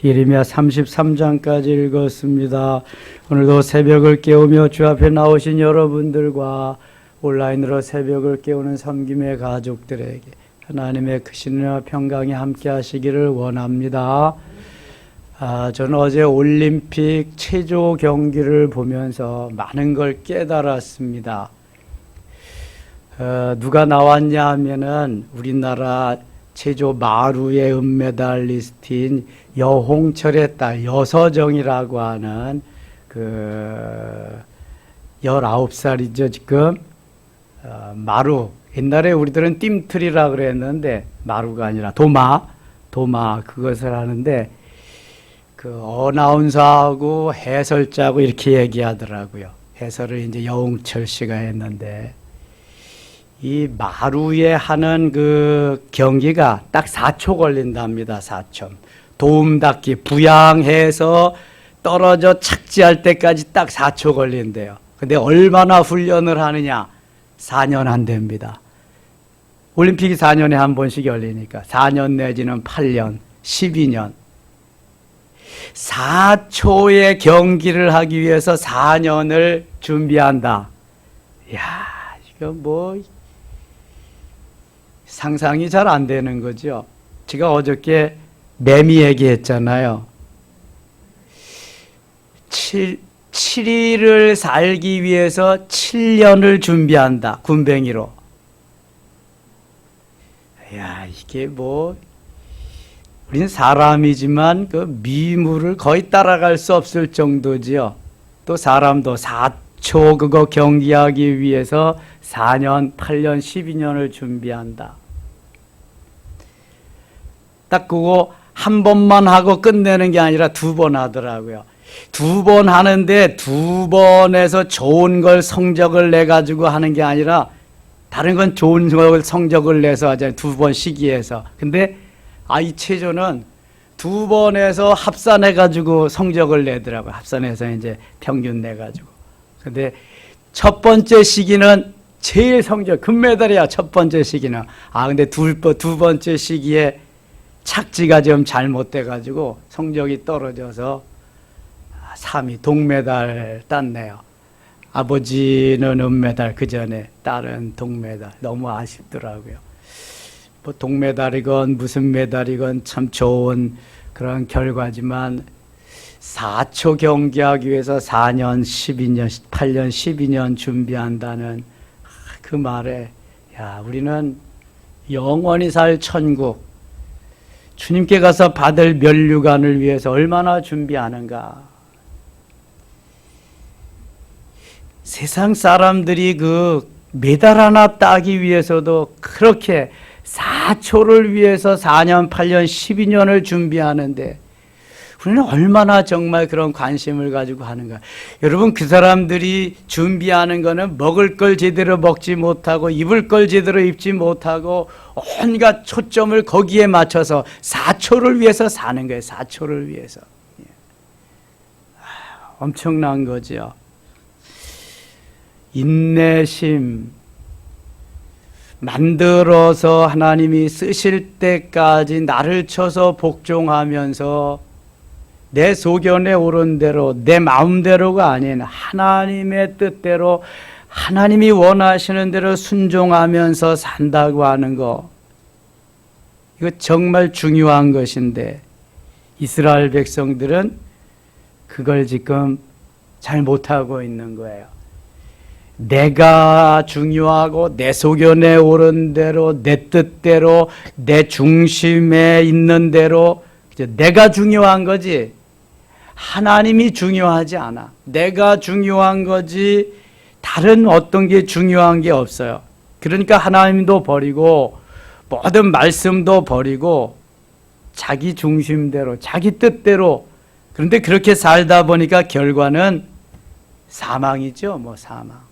예레미야 33장까지 읽었습니다. 오늘도 새벽을 깨우며 주 앞에 나오신 여러분들과 온라인으로 새벽을 깨우는 섬김의 가족들에게 하나님의 크신 은혜와 평강이 함께 하시기를 원합니다. 저는 어제 올림픽 체조 경기를 보면서 많은 걸 깨달았습니다. 누가 나왔냐 하면은 우리나라 체조 마루의 은메달리스트인 여홍철의 딸 여서정이라고 하는 19살이죠 지금. 마루, 옛날에 우리들은 띰틀이라 그랬는데 마루가 아니라 도마 그것을 하는데 어나운서하고 해설자하고 이렇게 얘기하더라고요. 해설을 이제 여홍철 씨가 했는데 이 마루에 하는 경기가 딱 4초 걸린답니다. 4초. 도움 닫기, 부양해서 떨어져 착지할 때까지 딱 4초 걸린대요. 근데 얼마나 훈련을 하느냐? 4년 안 됩니다. 올림픽이 4년에 한 번씩 열리니까 4년 내지는 8년, 12년. 4초의 경기를 하기 위해서 4년을 준비한다. 이야, 이거 상상이 잘 안 되는 거죠. 제가 어저께 매미 얘기했잖아요. 7일을 살기 위해서 7년을 준비한다. 군뱅이로. 야, 이게 우리는 사람이지만 미물을 거의 따라갈 수 없을 정도지요. 또 사람도 4초 그거 경기하기 위해서 4년, 8년, 12년을 준비한다. 딱 그거 한 번만 하고 끝내는 게 아니라 2번 하더라고요. 2번 하는데 2번에서 좋은 걸 성적을 내가지고 하는 게 아니라 다른 건 좋은 걸 성적을 내서 하잖아요. 2번 시기에서. 근데 이 체조는 2번에서 합산해가지고 성적을 내더라고요. 합산해서 이제 평균 내가지고. 근데 첫 번째 시기는 제일 성적, 금메달이야, 첫 번째 시기는. 근데 두 번째 시기에 착지가 좀 잘못돼가지고 성적이 떨어져서 3위 동메달 땄네요. 아버지는 은메달, 그 전에 딸은 동메달. 너무 아쉽더라고요. 동메달이건 무슨 메달이건 참 좋은 그런 결과지만 4초 경기하기 위해서 4년, 12년, 8년, 12년 준비한다는 그 말에 우리는 영원히 살 천국, 주님께 가서 받을 면류관을 위해서 얼마나 준비하는가. 세상 사람들이 메달 하나 따기 위해서도 그렇게 4초를 위해서 4년, 8년, 12년을 준비하는데 우리는 얼마나 정말 그런 관심을 가지고 하는가. 여러분, 그 사람들이 준비하는 거는 먹을 걸 제대로 먹지 못하고 입을 걸 제대로 입지 못하고 온갖 초점을 거기에 맞춰서 4초를 위해서 사는 거예요. 4초를 위해서. 엄청난 거죠. 인내심, 만들어서 하나님이 쓰실 때까지 나를 쳐서 복종하면서 내 소견에 오른 대로 내 마음대로가 아닌 하나님의 뜻대로 하나님이 원하시는 대로 순종하면서 산다고 하는 거, 이거 정말 중요한 것인데 이스라엘 백성들은 그걸 지금 잘 못하고 있는 거예요. 내가 중요하고 내 소견에 오른 대로 내 뜻대로 내 중심에 있는 대로 내가 중요한 거지 하나님이 중요하지 않아. 내가 중요한 거지 다른 어떤 게 중요한 게 없어요. 그러니까 하나님도 버리고 모든 말씀도 버리고 자기 중심대로 자기 뜻대로, 그런데 그렇게 살다 보니까 결과는 사망이죠. 사망.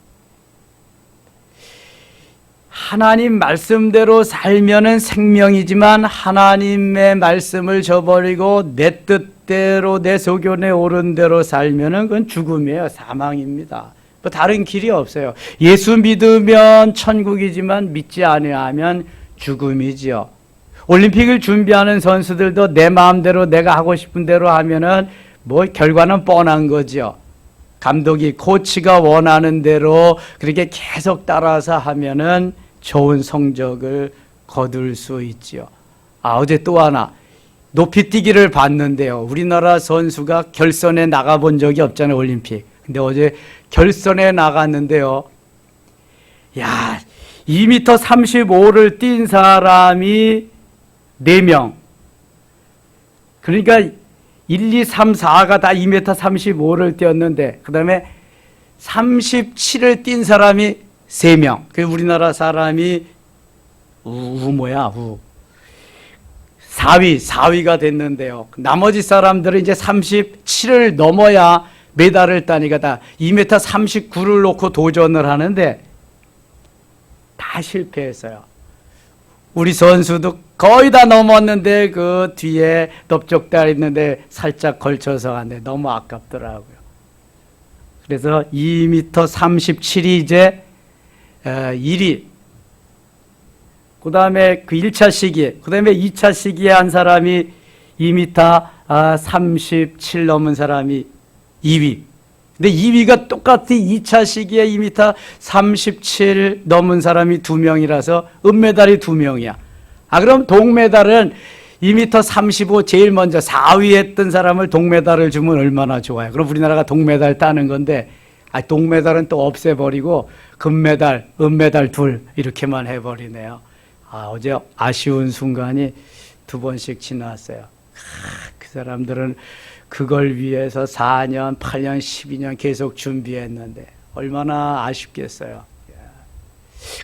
하나님 말씀대로 살면은 생명이지만 하나님의 말씀을 저버리고 내 뜻대로 내 소견에 오른 대로 살면은 그건 죽음이에요. 사망입니다. 다른 길이 없어요. 예수 믿으면 천국이지만 믿지 아니하면 죽음이지요. 올림픽을 준비하는 선수들도 내 마음대로 내가 하고 싶은 대로 하면은 뭐 결과는 뻔한 거죠. 감독이 코치가 원하는 대로 그렇게 계속 따라서 하면은 좋은 성적을 거둘 수 있죠. 어제 또 하나 높이뛰기를 봤는데요. 우리나라 선수가 결선에 나가본 적이 없잖아요, 올림픽. 근데 어제 결선에 나갔는데요. 야, 2m 35를 뛴 사람이 4명. 그러니까 1, 2, 3, 4가 다 2m 35를 뛰었는데 그 다음에 37을 뛴 사람이 3명. 그 우리나라 사람이 4위가 됐는데요. 나머지 사람들은 이제 37을 넘어야 메달을 따니까 다 2m 39를 놓고 도전을 하는데 다 실패했어요. 우리 선수도 거의 다 넘었는데 그 뒤에 넓적다리 있는데 살짝 걸쳐서 갔는데 너무 아깝더라고요. 그래서 2m 37이 이제 1위. 그 다음에 그 1차 시기에, 그 다음에 2차 시기에 한 사람이 2m 37 넘은 사람이 2위. 근데 2위가 똑같이 2차 시기에 2m 37 넘은 사람이 2명이라서 은메달이 2명이야. 그럼 동메달은 2m 35 제일 먼저 4위 했던 사람을 동메달을 주면 얼마나 좋아요. 그럼 우리나라가 동메달 따는 건데 동메달은 또 없애버리고 금메달, 은메달 둘 이렇게만 해버리네요. 어제 아쉬운 순간이 2번씩 지났어요. 그 사람들은 그걸 위해서 4년, 8년, 12년 계속 준비했는데 얼마나 아쉽겠어요.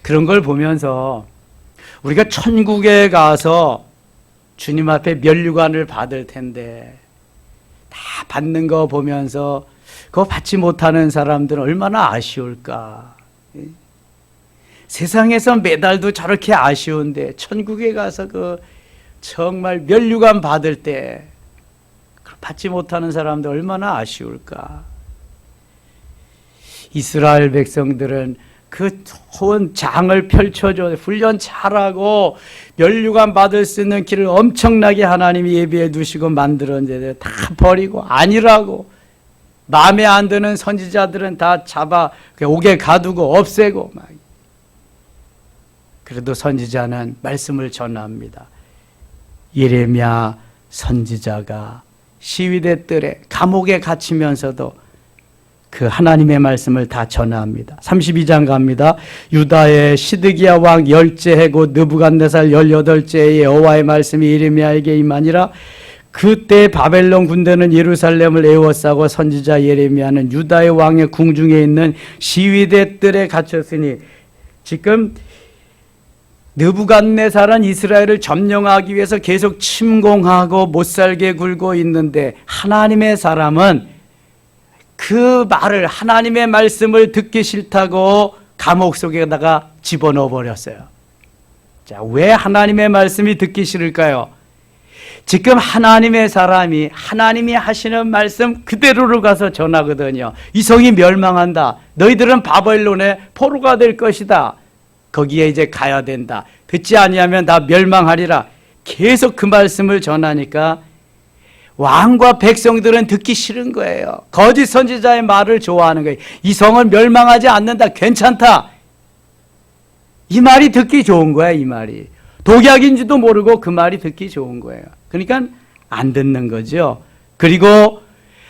그런 걸 보면서 우리가 천국에 가서 주님 앞에 면류관을 받을 텐데 다 받는 거 보면서 그거 받지 못하는 사람들은 얼마나 아쉬울까. 세상에서 메달도 저렇게 아쉬운데 천국에 가서 그 정말 면류관 받을 때 받지 못하는 사람들 얼마나 아쉬울까. 이스라엘 백성들은 그 좋은 장을 펼쳐줘 훈련 잘하고 면류관 받을 수 있는 길을 엄청나게 하나님이 예비해 두시고 만들었는데 다 버리고 아니라고 마음에 안 드는 선지자들은 다 잡아 옥에 가두고 없애고 막. 그래도 선지자는 말씀을 전합니다. 예레미야 선지자가 시위대 뜰에 감옥에 갇히면서도 그 하나님의 말씀을 다 전합니다. 32장 갑니다. 유다의 시드기야 왕 10째 곧 느부갓네살 18째의 여호와의 말씀이 예레미야에게 임하니라. 그때 바벨론 군대는 예루살렘을 에워싸고 선지자 예레미야는 유다의 왕의 궁중에 있는 시위대 뜰에 갇혔으니 지금 느부갓네살은 이스라엘을 점령하기 위해서 계속 침공하고 못살게 굴고 있는데 하나님의 사람은 그 말을 하나님의 말씀을 듣기 싫다고 감옥 속에다가 집어넣어 버렸어요. 자, 왜 하나님의 말씀이 듣기 싫을까요? 지금 하나님의 사람이 하나님이 하시는 말씀 그대로로 가서 전하거든요. 이 성이 멸망한다. 너희들은 바벨론의 포로가 될 것이다. 거기에 이제 가야 된다. 듣지 아니하면 다 멸망하리라. 계속 그 말씀을 전하니까 왕과 백성들은 듣기 싫은 거예요. 거짓 선지자의 말을 좋아하는 거예요. 이 성은 멸망하지 않는다. 괜찮다. 이 말이 듣기 좋은 거야, 이 말이. 독약인지도 모르고 그 말이 듣기 좋은 거예요. 그러니까 안 듣는 거죠. 그리고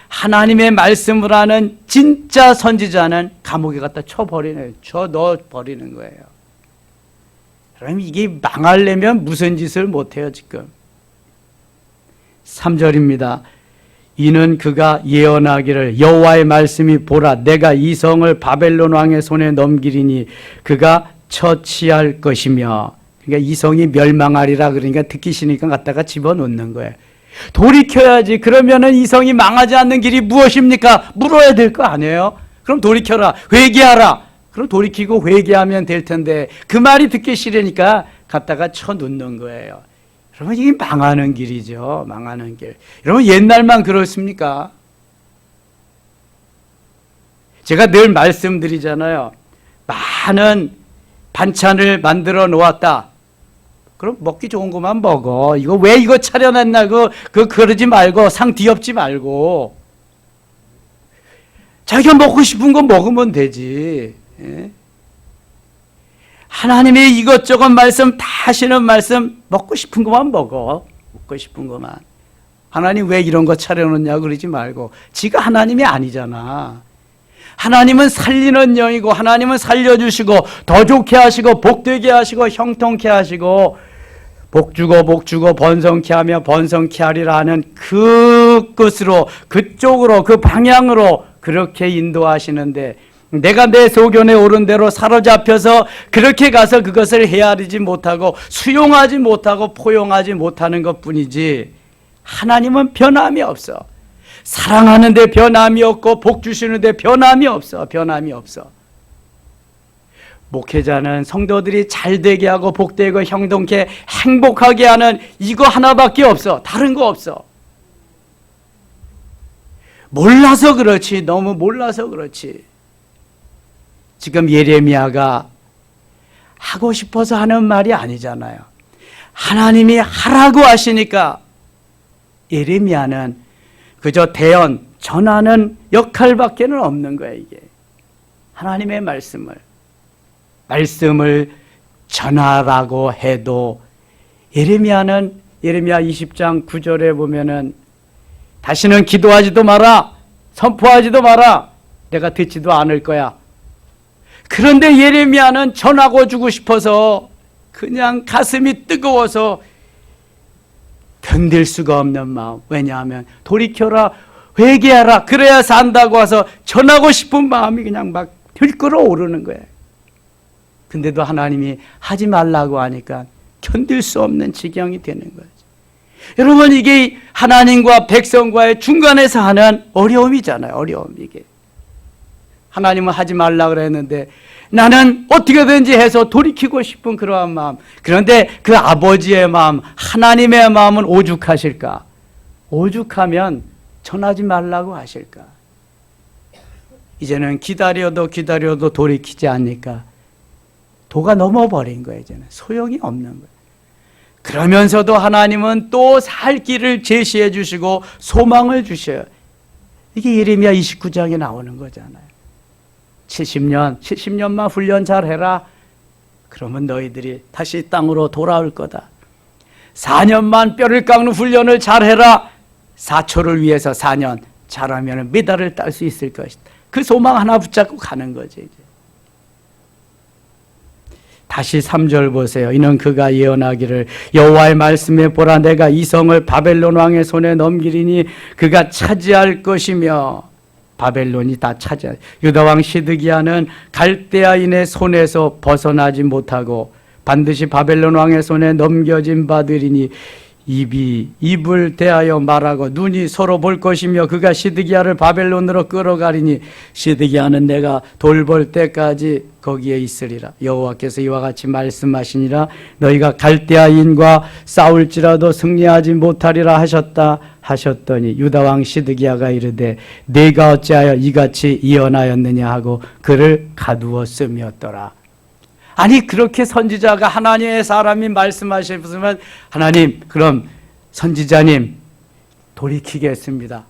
하나님의 말씀을 하는 진짜 선지자는 감옥에 갖다 쳐버리는, 넣어버리는 거예요. 그럼 이게 망하려면 무슨 짓을 못해요, 지금. 3절입니다. 이는 그가 예언하기를 여호와의 말씀이 보라 내가 이 성을 바벨론 왕의 손에 넘기리니 그가 처치할 것이며. 그러니까 이 성이 멸망하리라. 그러니까 듣기 싫으니까 갖다가 집어넣는 거예요. 돌이켜야지. 그러면은 이 성이 망하지 않는 길이 무엇입니까? 물어야 될 거 아니에요? 그럼 돌이켜라. 회개하라. 그럼 돌이키고 회개하면 될 텐데 그 말이 듣기 싫으니까 갖다가 쳐놓는 거예요. 여러분 이게 망하는 길이죠. 망하는 길. 여러분 옛날만 그렇습니까? 제가 늘 말씀드리잖아요. 많은 반찬을 만들어 놓았다. 그럼 먹기 좋은 것만 먹어. 이거 왜 이거 차려놨나? 그러지 말고, 상 뒤엎지 말고. 자기가 먹고 싶은 거 먹으면 되지. 예? 하나님의 이것저것 말씀 다 하시는 말씀, 먹고 싶은 것만 먹어. 먹고 싶은 것만. 하나님 왜 이런 거 차려놓냐고 그러지 말고. 지가 하나님이 아니잖아. 하나님은 살리는 영이고, 하나님은 살려주시고, 더 좋게 하시고, 복되게 하시고, 형통케 하시고, 복 주고 번성케 하며 번성케 하리라 하는 그 끝으로, 그쪽으로, 그 방향으로 그렇게 인도하시는데, 내가 내 소견에 오른 대로 사로잡혀서 그렇게 가서 그것을 헤아리지 못하고 수용하지 못하고 포용하지 못하는 것뿐이지, 하나님은 변함이 없어. 사랑하는데 변함이 없고 복 주시는데 변함이 없어. 변함이 없어. 목회자는 성도들이 잘 되게 하고 복되고 형통케 행복하게 하는 이거 하나밖에 없어. 다른 거 없어. 몰라서 그렇지. 너무 몰라서 그렇지. 지금 예레미야가 하고 싶어서 하는 말이 아니잖아요. 하나님이 하라고 하시니까 예레미야는 그저 대언, 전하는 역할밖에 없는 거예요. 이게 하나님의 말씀을 전하라고 해도, 예레미야는 예레미야 20장 9절에 보면은 다시는 기도하지도 마라, 선포하지도 마라, 내가 듣지도 않을 거야. 그런데 예레미야는 전하고 주고 싶어서 그냥 가슴이 뜨거워서 견딜 수가 없는 마음. 왜냐하면 돌이켜라, 회개하라, 그래야 산다고 와서 전하고 싶은 마음이 그냥 막 들끓어 오르는 거예요. 근데도 하나님이 하지 말라고 하니까 견딜 수 없는 지경이 되는 거죠. 여러분, 이게 하나님과 백성과의 중간에서 하는 어려움이잖아요. 어려움. 이게 하나님은 하지 말라 그랬는데 나는 어떻게든지 해서 돌이키고 싶은 그러한 마음. 그런데 그 아버지의 마음, 하나님의 마음은 오죽하실까? 오죽하면 전하지 말라고 하실까? 이제는 기다려도 돌이키지 않으니까 도가 넘어버린 거예요. 이제는 소용이 없는 거예요. 그러면서도 하나님은 또 살 길을 제시해 주시고 소망을 주셔요. 이게 예레미야 29장에 나오는 거잖아요. 70년만 훈련 잘해라. 그러면 너희들이 다시 땅으로 돌아올 거다. 4년만 뼈를 깎는 훈련을 잘해라. 4초를 위해서 4년 잘하면 메달을 딸 수 있을 것이다. 그 소망 하나 붙잡고 가는 거지. 이제. 다시 3절 보세요. 이는 그가 예언하기를 여호와의 말씀에 보라, 내가 이 성을 바벨론 왕의 손에 넘기리니 그가 차지할 것이며, 바벨론이 다 차지할. 유다 왕 시드기야는 갈대아인의 손에서 벗어나지 못하고 반드시 바벨론 왕의 손에 넘겨진 바들이니 입을 대하여 말하고 눈이 서로 볼 것이며 그가 시드기야를 바벨론으로 끌어가리니 시드기야는 내가 돌볼 때까지 거기에 있으리라. 여호와께서 이와 같이 말씀하시니라. 너희가 갈대아인과 싸울지라도 승리하지 못하리라 하셨더니 유다 왕 시드기야가 이르되 내가 어찌하여 이같이 예언하였느냐 하고 그를 가두었음이었더라. 아니, 그렇게 선지자가, 하나님의 사람이 말씀하셨으면 하나님, 그럼 선지자님 돌이키겠습니다.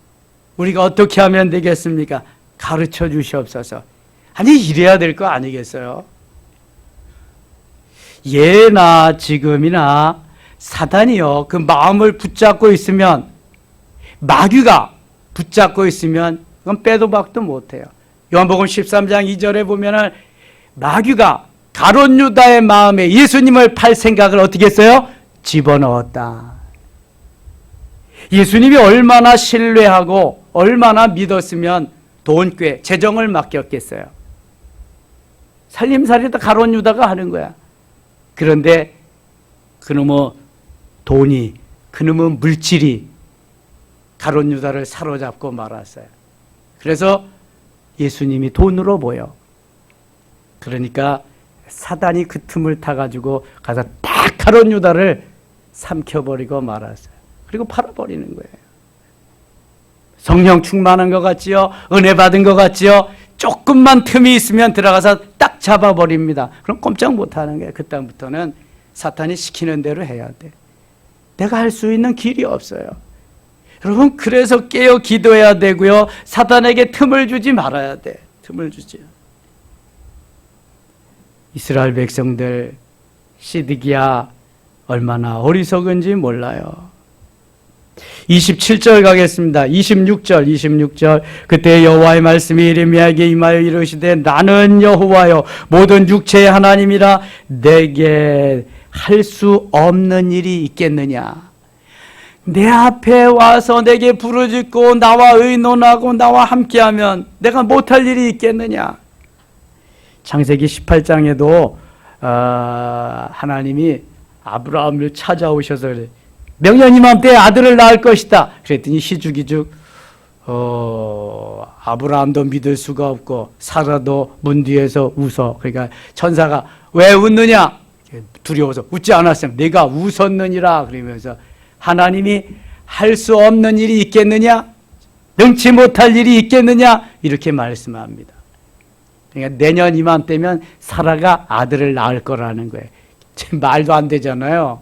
우리가 어떻게 하면 되겠습니까? 가르쳐 주시옵소서. 아니, 이래야 될 거 아니겠어요? 예나 지금이나 사단이요, 그 마음을 붙잡고 있으면, 마귀가 붙잡고 있으면 그건 빼도 박도 못해요. 요한복음 13장 2절에 보면은 마귀가 가룟 유다의 마음에 예수님을 팔 생각을 어떻게 했어요? 집어넣었다. 예수님이 얼마나 신뢰하고 얼마나 믿었으면 돈꾀, 재정을 맡겼겠어요. 살림살이도 가룟 유다가 하는 거야. 그런데 그놈의 돈이, 그놈의 물질이 가룟 유다를 사로잡고 말았어요. 그래서 예수님이 돈으로 보여. 그러니까 사단이 그 틈을 타가지고 가서 딱 가룟 유다를 삼켜버리고 말았어요. 그리고 팔아버리는 거예요. 성령 충만한 것 같지요? 은혜 받은 것 같지요? 조금만 틈이 있으면 들어가서 딱 잡아버립니다. 그럼 꼼짝 못하는 거예요. 그다음부터는 사탄이 시키는 대로 해야 돼. 내가 할 수 있는 길이 없어요. 여러분, 그래서 깨어 기도해야 되고요. 사탄에게 틈을 주지 말아야 돼. 틈을 주지. 이스라엘 백성들 시드기야 얼마나 어리석은지 몰라요. 27절 가겠습니다. 26절. 그때 여호와의 말씀이 예레미야에게 임하여 이르시되 나는 여호와여 모든 육체의 하나님이라 내게 할 수 없는 일이 있겠느냐. 내 앞에 와서 내게 부르짖고 나와 의논하고 나와 함께하면 내가 못할 일이 있겠느냐. 창세기 18장에도 하나님이 아브라함을 찾아오셔서 그래. 명년 이맘때 아들을 낳을 것이다. 그랬더니 희죽희죽 아브라함도 믿을 수가 없고 사라도 문 뒤에서 웃어. 그러니까 천사가 왜 웃느냐? 두려워서 웃지 않았으면 내가 웃었느니라. 그러면서 하나님이 할 수 없는 일이 있겠느냐? 능치 못할 일이 있겠느냐? 이렇게 말씀합니다. 그러니까 내년 이맘때면 사라가 아들을 낳을 거라는 거예요. 말도 안 되잖아요.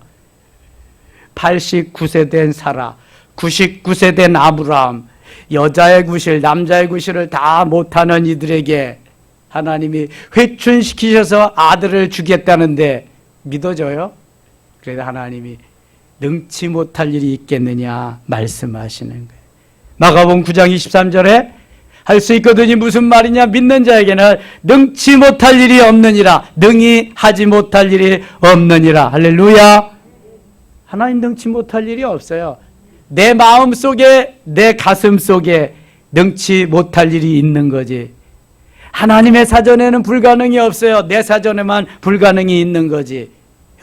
89세 된 사라, 99세 된 아브라함, 여자의 구실, 남자의 구실을 다 못하는 이들에게 하나님이 회춘시키셔서 아들을 주겠다는데 믿어져요? 그래서 하나님이 능치 못할 일이 있겠느냐 말씀하시는 거예요. 마가복음 9장 23절에 할 수 있거든이 무슨 말이냐? 믿는 자에게는 능치 못할 일이 없느니라. 능히 하지 못할 일이 없느니라. 할렐루야. 하나님 능치 못할 일이 없어요. 내 마음 속에, 내 가슴 속에 능치 못할 일이 있는 거지. 하나님의 사전에는 불가능이 없어요. 내 사전에만 불가능이 있는 거지.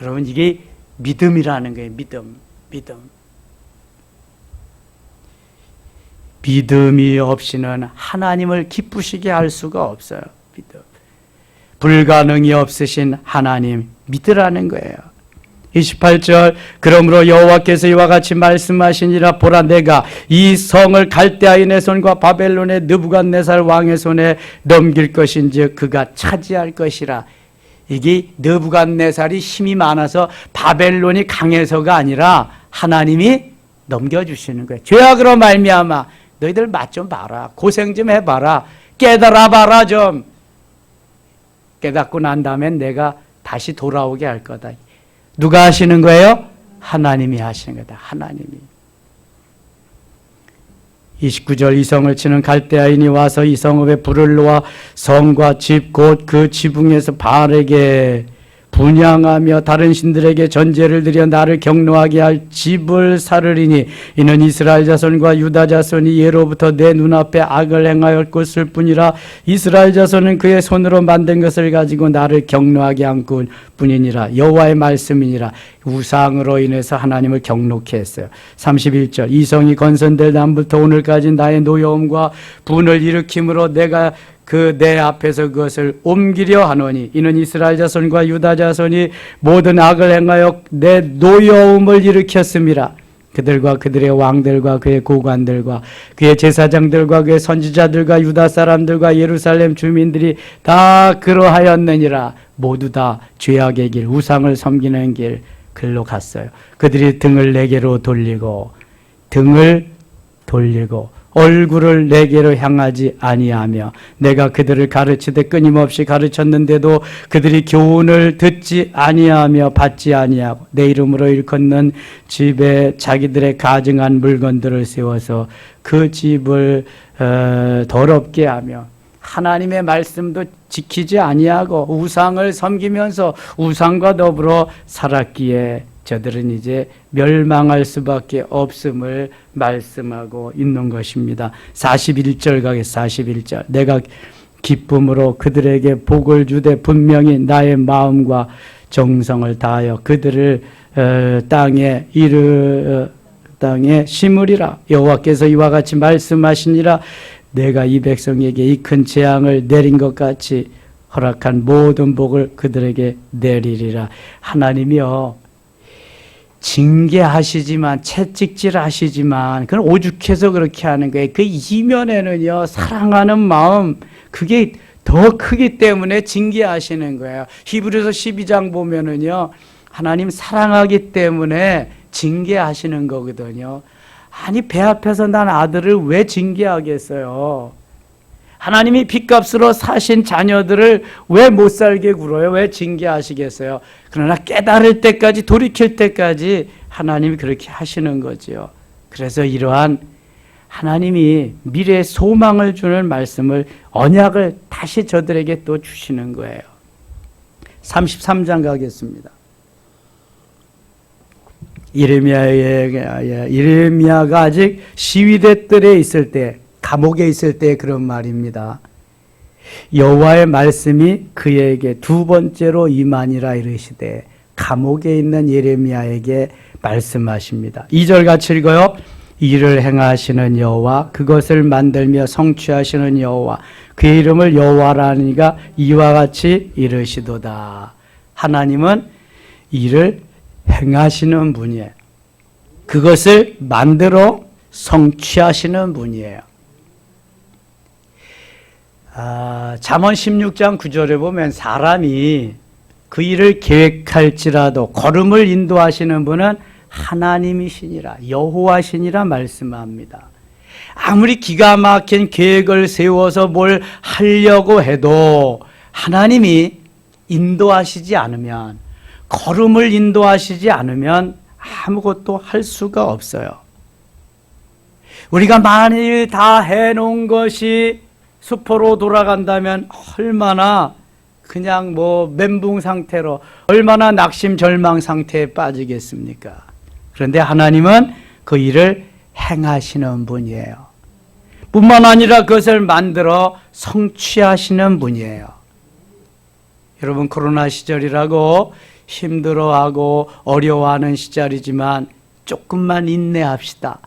여러분, 이게 믿음이라는 거예요. 믿음. 믿음이 없이는 하나님을 기쁘시게 할 수가 없어요. 믿음. 불가능이 없으신 하나님 믿으라는 거예요. 28절 그러므로 여호와께서 이와 같이 말씀하시니라. 보라, 내가 이 성을 갈대아인의 손과 바벨론의 느부갓네살 왕의 손에 넘길 것인즉 그가 차지할 것이라. 이게 느부갓네살이 힘이 많아서 바벨론이 강해서가 아니라 하나님이 넘겨주시는 거예요. 죄악으로 말미암아 너희들 맛 좀 봐라. 고생 좀 해봐라. 깨달아 봐라. 좀 깨닫고 난 다음엔 내가 다시 돌아오게 할 거다. 누가 하시는 거예요? 하나님이 하시는 거다. 하나님이. 29절 이 성을 치는 갈대아인이 와서 이 성읍에 불을 놓아 성과 집 곧 그 지붕에서 바알에게 분향하며 다른 신들에게 전제를 드려 나를 경노하게 할 집을 사르리니 이는 이스라엘 자손과 유다 자손이 예로부터 내 눈앞에 악을 행하였을 뿐이라. 이스라엘 자손은 그의 손으로 만든 것을 가지고 나를 경노하게 한 뿐이니라. 여호와의 말씀이니라. 우상으로 인해서 하나님을 경노케 했어요. 31절 이 성이 건설될 날부터 오늘까지 나의 노여움과 분을 일으킴으로 내가 내 앞에서 그것을 옮기려 하노니 이는 이스라엘 자손과 유다 자손이 모든 악을 행하여 내 노여움을 일으켰음이라. 그들과 그들의 왕들과 그의 고관들과 그의 제사장들과 그의 선지자들과 유다 사람들과 예루살렘 주민들이 다 그러하였느니라. 모두 다 죄악의 길, 우상을 섬기는 길 글로 갔어요. 그들이 등을 내게로 돌리고 얼굴을 내게로 향하지 아니하며 내가 그들을 가르치되 끊임없이 가르쳤는데도 그들이 교훈을 듣지 아니하며 받지 아니하고 내 이름으로 일컫는 집에 자기들의 가증한 물건들을 세워서 그 집을 더럽게 하며 하나님의 말씀도 지키지 아니하고 우상을 섬기면서 우상과 더불어 살았기에 저들은 이제 멸망할 수밖에 없음을 말씀하고 있는 것입니다. 41절 가겠습니다. 41절 내가 기쁨으로 그들에게 복을 주되 분명히 나의 마음과 정성을 다하여 그들을 땅에 심으리라. 여호와께서 이와 같이 말씀하시니라. 내가 이 백성에게 이 큰 재앙을 내린 것 같이 허락한 모든 복을 그들에게 내리리라. 하나님이요 징계하시지만 채찍질하시지만 그건 오죽해서 그렇게 하는 거예요. 그 이면에는요 사랑하는 마음 그게 더 크기 때문에 징계하시는 거예요. 히브리서 12장 보면은요 하나님 사랑하기 때문에 징계하시는 거거든요. 아니, 배 앞에서 난 아들을 왜 징계하겠어요? 하나님이 핏값으로 사신 자녀들을 왜 못 살게 굴어요? 왜 징계하시겠어요? 그러나 깨달을 때까지, 돌이킬 때까지 하나님이 그렇게 하시는 거지요. 그래서 이러한 하나님이 미래의 소망을 주는 말씀을, 언약을 다시 저들에게 또 주시는 거예요. 33장 가겠습니다. 이레미야가 아직 시위대 뜰에 있을 때, 감옥에 있을 때 그런 말입니다. 여호와의 말씀이 그에게 두 번째로 임하니라 이르시되, 감옥에 있는 예레미야에게 말씀하십니다. 2절 같이 읽어요. 이를 행하시는 여호와, 그것을 만들며 성취하시는 여호와, 그의 이름을 여호와라니가 이와 같이 이르시도다. 하나님은 일을 행하시는 분이에요. 그것을 만들어 성취하시는 분이에요. 잠언 16장 9절에 보면 사람이 그 일을 계획할지라도 걸음을 인도하시는 분은 하나님이시니라, 여호와시니라 말씀합니다. 아무리 기가 막힌 계획을 세워서 뭘 하려고 해도 하나님이 인도하시지 않으면, 걸음을 인도하시지 않으면 아무것도 할 수가 없어요. 우리가 만일 다 해놓은 것이 수포로 돌아간다면 얼마나 그냥 멘붕 상태로, 얼마나 낙심 절망 상태에 빠지겠습니까? 그런데 하나님은 그 일을 행하시는 분이에요. 뿐만 아니라 그것을 만들어 성취하시는 분이에요. 여러분, 코로나 시절이라고 힘들어하고 어려워하는 시절이지만 조금만 인내합시다.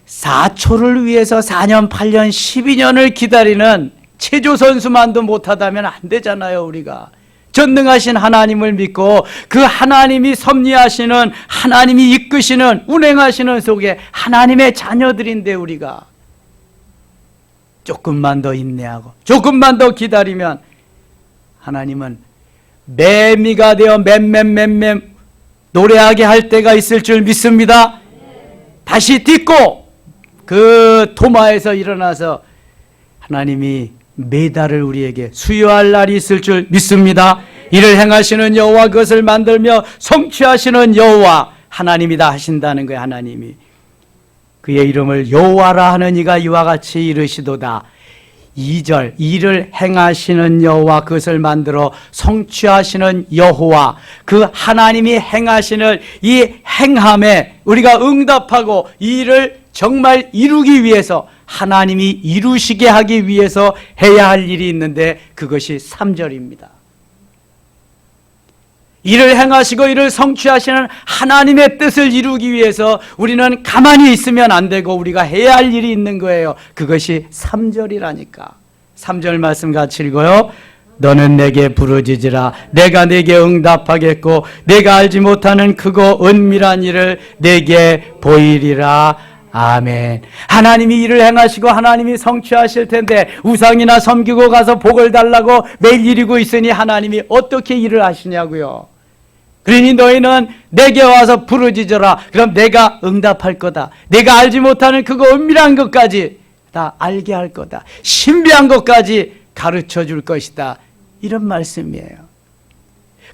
4초를 위해서 4년, 8년, 12년을 기다리는 체조선수만도 못하다면 안 되잖아요. 우리가 전능하신 하나님을 믿고 그 하나님이 섭리하시는, 하나님이 이끄시는, 운행하시는 속에 하나님의 자녀들인데, 우리가 조금만 더 인내하고 조금만 더 기다리면 하나님은 매미가 되어 맴 노래하게 할 때가 있을 줄 믿습니다. 다시 딛고 그 도마에서 일어나서 하나님이 메달을 우리에게 수여할 날이 있을 줄 믿습니다. 이를 행하시는 여호와, 그것을 만들며 성취하시는 여호와, 하나님이 다 하신다는 거예요. 하나님이 그의 이름을 여호와라 하는 이가 이와 같이 이르시도다. 2절, 이를 행하시는 여호와, 그것을 만들어 성취하시는 여호와, 그 하나님이 행하시는 이 행함에 우리가 응답하고 이 일을 정말 이루기 위해서, 하나님이 이루시게 하기 위해서 해야 할 일이 있는데, 그것이 3절입니다. 이를 행하시고 이를 성취하시는 하나님의 뜻을 이루기 위해서 우리는 가만히 있으면 안 되고 우리가 해야 할 일이 있는 거예요. 그것이 3절이라니까. 3절 말씀 같이 읽어요. 너는 내게 부르짖으라. 내가 내게 응답하겠고 내가 알지 못하는 크고 은밀한 일을 내게 보이리라. 아멘. 하나님이 일을 행하시고 하나님이 성취하실 텐데 우상이나 섬기고 가서 복을 달라고 매일 이루고 있으니 하나님이 어떻게 일을 하시냐고요. 그러니 너희는 내게 와서 부르짖어라. 그럼 내가 응답할 거다. 내가 알지 못하는 그거 은밀한 것까지 다 알게 할 거다. 신비한 것까지 가르쳐 줄 것이다. 이런 말씀이에요.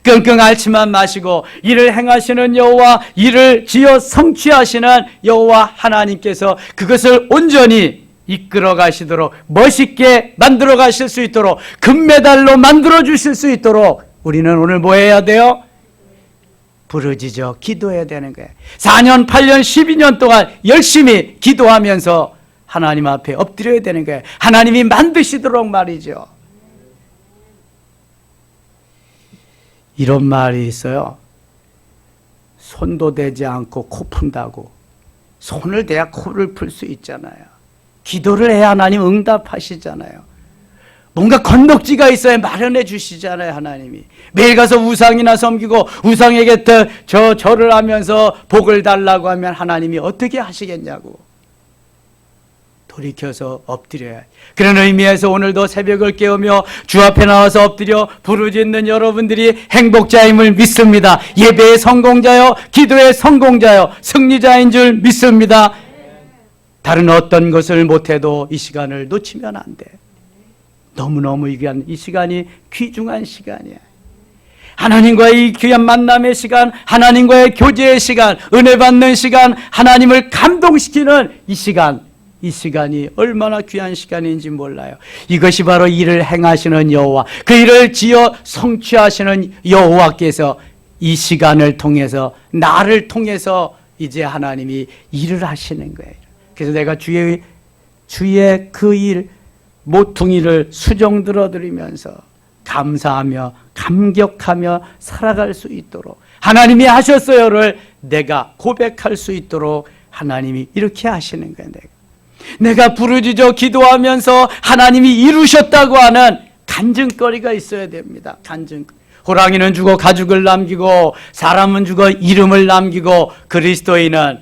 끙끙 앓지만 마시고 일을 행하시는 여호와, 일을 지어 성취하시는 여호와 하나님께서 그것을 온전히 이끌어 가시도록, 멋있게 만들어 가실 수 있도록, 금메달로 만들어 주실 수 있도록 우리는 오늘 뭐 해야 돼요? 부르짖어 기도해야 되는 거예요. 4년, 8년, 12년 동안 열심히 기도하면서 하나님 앞에 엎드려야 되는 거예요. 하나님이 만드시도록 말이죠. 이런 말이 있어요. 손도 대지 않고 코 푼다고. 손을 대야 코를 풀 수 있잖아요. 기도를 해야 하나님 응답하시잖아요. 뭔가 건덕지가 있어야 마련해 주시잖아요. 하나님이 매일 가서 우상이나 섬기고 우상에게 절을 하면서 복을 달라고 하면 하나님이 어떻게 하시겠냐고. 돌이켜서 엎드려야 해요. 그런 의미에서 오늘도 새벽을 깨우며 주 앞에 나와서 엎드려 부르짖는 여러분들이 행복자임을 믿습니다. 예배의 성공자요, 기도의 성공자요, 승리자인 줄 믿습니다. 다른 어떤 것을 못해도 이 시간을 놓치면 안 돼. 너무너무 이 시간이 귀중한 시간이야. 하나님과의 귀한 만남의 시간, 하나님과의 교제의 시간, 은혜 받는 시간, 하나님을 감동시키는 이 시간이 얼마나 귀한 시간인지 몰라요. 이것이 바로 일을 행하시는 여호와, 그 일을 지어 성취하시는 여호와께서 이 시간을 통해서, 나를 통해서 이제 하나님이 일을 하시는 거예요. 그래서 내가 주의 그 일, 모퉁이를 수종 들어드리면서 감사하며 감격하며 살아갈 수 있도록, 하나님이 하셨어요를 내가 고백할 수 있도록 하나님이 이렇게 하시는 거예요. 내가 부르짖어 기도하면서 하나님이 이루셨다고 하는 간증거리가 있어야 됩니다. 간증거리. 호랑이는 죽어 가죽을 남기고 사람은 죽어 이름을 남기고, 그리스도인은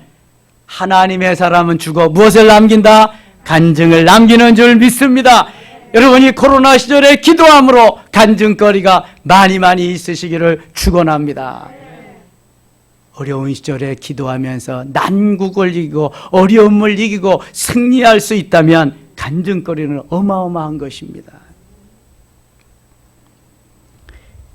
하나님의 사람은 죽어 무엇을 남긴다? 간증을 남기는 줄 믿습니다. 여러분이 코로나 시절에 기도함으로 간증거리가 많이 있으시기를 축원합니다. 어려운 시절에 기도하면서 난국을 이기고 어려움을 이기고 승리할 수 있다면 간증거리는 어마어마한 것입니다.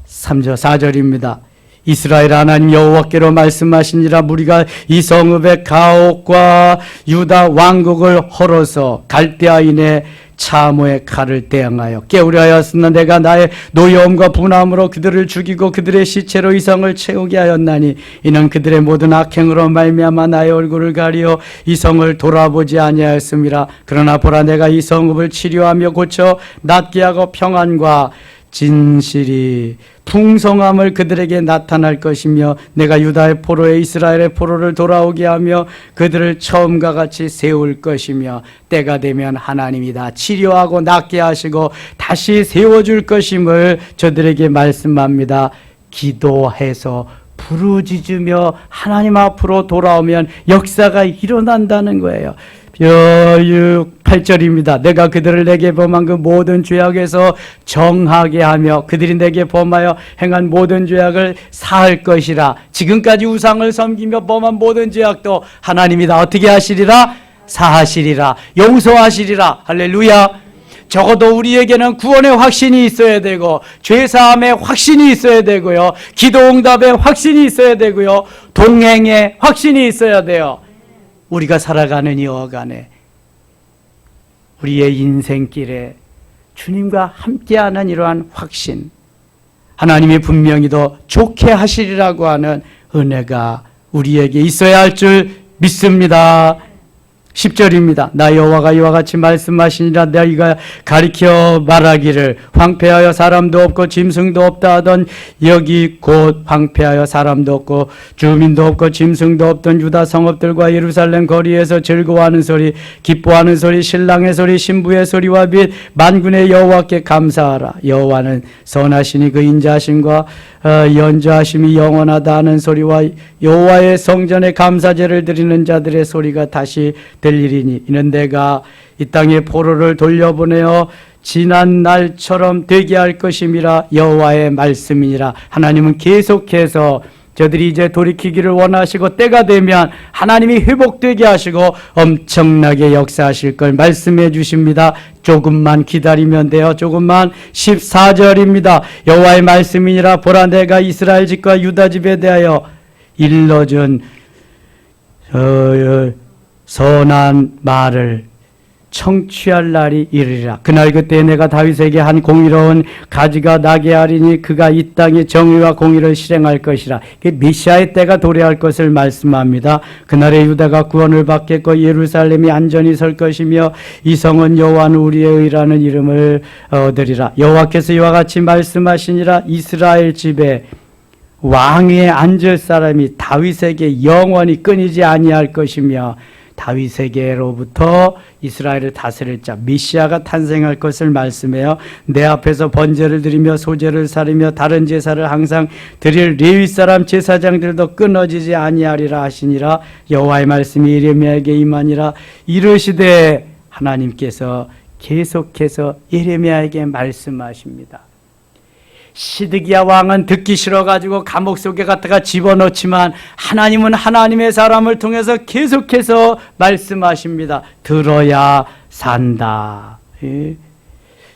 3절 4절입니다. 이스라엘 하나님 여호와께로 말씀하시니라. 무리가 이 성읍의 가옥과 유다 왕국을 헐어서 갈대아인의 차모의 칼을 대항하여 깨우려 하였으나 내가 나의 노여움과 분함으로 그들을 죽이고 그들의 시체로 이 성을 채우게 하였나니, 이는 그들의 모든 악행으로 말미암아 나의 얼굴을 가리어 이 성을 돌아보지 아니하였음이라. 그러나 보라, 내가 이 성읍을 치료하며 고쳐 낫게 하고 평안과 진실이 풍성함을 그들에게 나타날 것이며, 내가 유다의 포로에 이스라엘의 포로를 돌아오게 하며 그들을 처음과 같이 세울 것이며, 때가 되면 하나님이 다 치료하고 낫게 하시고 다시 세워줄 것임을 저들에게 말씀합니다. 기도해서 부르짖으며 하나님 앞으로 돌아오면 역사가 일어난다는 거예요. 8절입니다. 내가 그들을 내게 범한 그 모든 죄악에서 정하게 하며 그들이 내게 범하여 행한 모든 죄악을 사할 것이라. 지금까지 우상을 섬기며 범한 모든 죄악도 하나님이 다 어떻게 하시리라? 사하시리라. 용서하시리라. 할렐루야. 적어도 우리에게는 구원의 확신이 있어야 되고, 죄사함의 확신이 있어야 되고요, 기도응답의 확신이 있어야 되고요, 동행의 확신이 있어야 돼요. 우리가 살아가는 이 어간에, 우리의 인생길에 주님과 함께하는 이러한 확신, 하나님이 분명히 더 좋게 하시리라고 하는 은혜가 우리에게 있어야 할 줄 믿습니다. 10절입니다. 나 여호와가 이와 같이 말씀하시니라. 너희가 가리켜 말하기를 황폐하여 사람도 없고 짐승도 없다 하던 여기 곧 황폐하여 사람도 없고 주민도 없고 짐승도 없던 유다 성읍들과 예루살렘 거리에서 즐거워하는 소리, 기뻐하는 소리, 신랑의 소리, 신부의 소리와 및 만군의 여호와께 감사하라. 여호와는 선하시니 그 인자하심과 연주하심이 영원하다 하는 소리와 여호와의 성전에 감사제를 드리는 자들의 소리가 다시 들리리니, 이는 내가 이 땅에 포로를 돌려보내어 지난 날처럼 되게 할 것임이라. 여호와의 말씀이니라. 하나님은 계속해서 저들이 이제 돌이키기를 원하시고 때가 되면 하나님이 회복되게 하시고 엄청나게 역사하실 걸 말씀해 주십니다. 조금만 기다리면 돼요. 조금만. 14절입니다. 여호와의 말씀이니라. 보라, 내가 이스라엘 집과 유다 집에 대하여 일러준 선한 말을 청취할 날이 이르리라. 그날 그때 내가 다윗에게 한 공의로운 가지가 나게 하리니 그가 이 땅에 정의와 공의를 실행할 것이라. 메시아의 때가 도래할 것을 말씀합니다. 그날에 유다가 구원을 받겠고 예루살렘이 안전히 설 것이며 이 성은 여호와는 우리의 의라는 이름을 얻으리라. 여호와께서 이와 같이 말씀하시니라. 이스라엘 집에 왕위에 앉을 사람이 다윗에게 영원히 끊이지 아니할 것이며, 다윗에게로부터 이스라엘을 다스릴 자 메시아가 탄생할 것을 말씀해요. 내 앞에서 번제를 드리며 소제를 사리며 다른 제사를 항상 드릴 레위 사람 제사장들도 끊어지지 아니하리라 하시니라. 여호와의 말씀이 예레미야에게 임하니라. 이르시되 하나님께서 계속해서 예레미야에게 말씀하십니다. 시드기야 왕은 듣기 싫어가지고 감옥 속에 갖다가 집어넣지만 하나님은 하나님의 사람을 통해서 계속해서 말씀하십니다. 들어야 산다.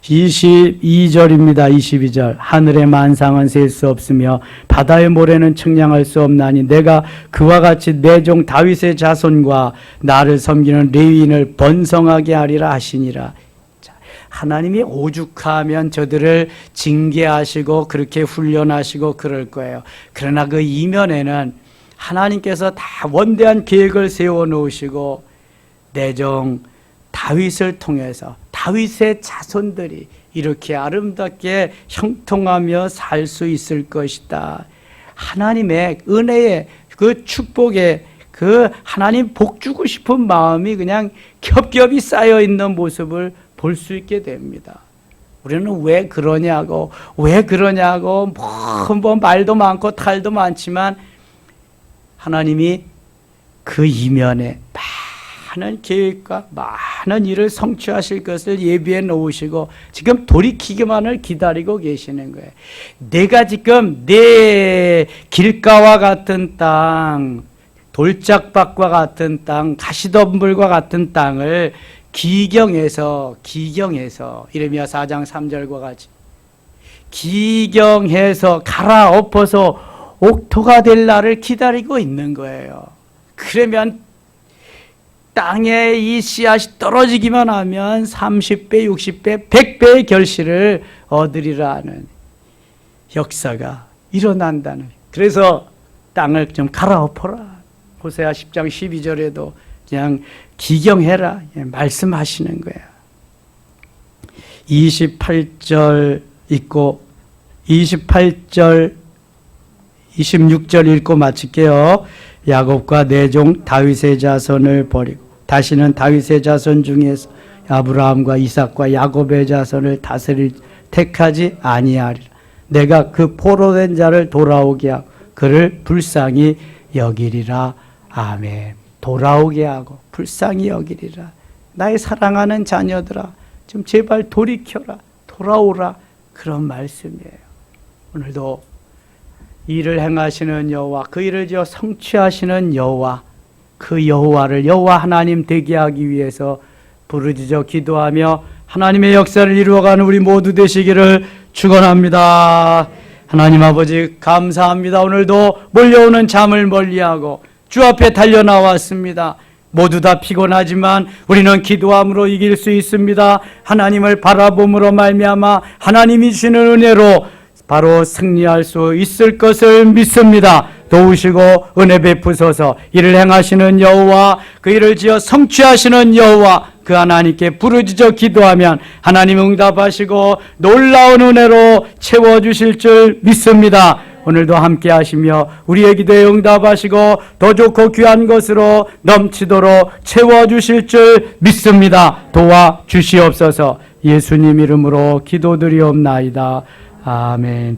22절입니다. 22절. 하늘의 만상은 셀 수 없으며 바다의 모래는 측량할 수 없나니 내가 그와 같이 내 종 다윗의 자손과 나를 섬기는 레위인을 번성하게 하리라 하시니라. 하나님이 오죽하면 저들을 징계하시고 그렇게 훈련하시고 그럴 거예요. 그러나 그 이면에는 하나님께서 다 원대한 계획을 세워놓으시고 내 종 다윗을 통해서 다윗의 자손들이 이렇게 아름답게 형통하며 살 수 있을 것이다. 하나님의 은혜의 그 축복의 그 하나님 복 주고 싶은 마음이 그냥 겹겹이 쌓여 있는 모습을 볼 수 있게 됩니다. 우리는 왜 그러냐고 뭐 말도 많고 탈도 많지만 하나님이 그 이면에 많은 계획과 많은 일을 성취하실 것을 예비해 놓으시고 지금 돌이키기만을 기다리고 계시는 거예요. 내가 지금 내 길가와 같은 땅, 돌짝밭과 같은 땅, 가시덤불과 같은 땅을 기경해서 이레미야 4장 3절과 같이 기경해서 갈아엎어서 옥토가 될 날을 기다리고 있는 거예요. 그러면 땅에 이 씨앗이 떨어지기만 하면 30배, 60배, 100배의 결실을 얻으리라 하는 역사가 일어난다는. 그래서 땅을 좀 갈아엎어라. 호세아 10장 12절에도 그냥 기경해라 말씀하시는 거예요. 28절 읽고 28절 26절 읽고 마칠게요. 야곱과 내 종 다윗의 자손을 버리고 다시는 다윗의 자손 중에서 아브라함과 이삭과 야곱의 자손을 다스릴 택하지 아니하리라. 내가 그 포로된 자를 돌아오게 하고 그를 불쌍히 여기리라. 아멘. 돌아오게 하고 불쌍히 여기리라. 나의 사랑하는 자녀들아, 좀 제발 돌이켜라, 돌아오라. 그런 말씀이에요. 오늘도 일을 행하시는 여호와, 그 일을 지어 성취하시는 여호와, 그 여호와를 여호와 하나님 되게 하기 위해서 부르짖어 기도하며 하나님의 역사를 이루어가는 우리 모두 되시기를 축원합니다. 하나님 아버지 감사합니다. 오늘도 몰려오는 잠을 멀리하고 주 앞에 달려나왔습니다. 모두 다 피곤하지만 우리는 기도함으로 이길 수 있습니다. 하나님을 바라봄으로 말미암아 하나님이 주시는 은혜로 바로 승리할 수 있을 것을 믿습니다. 도우시고 은혜 베푸소서. 이를 행하시는 여호와, 그 일을 지어 성취하시는 여호와, 그 하나님께 부르짖어 기도하면 하나님 응답하시고 놀라운 은혜로 채워주실 줄 믿습니다. 오늘도 함께 하시며 우리의 기도에 응답하시고 더 좋고 귀한 것으로 넘치도록 채워주실 줄 믿습니다. 도와주시옵소서. 예수님 이름으로 기도드리옵나이다. 아멘.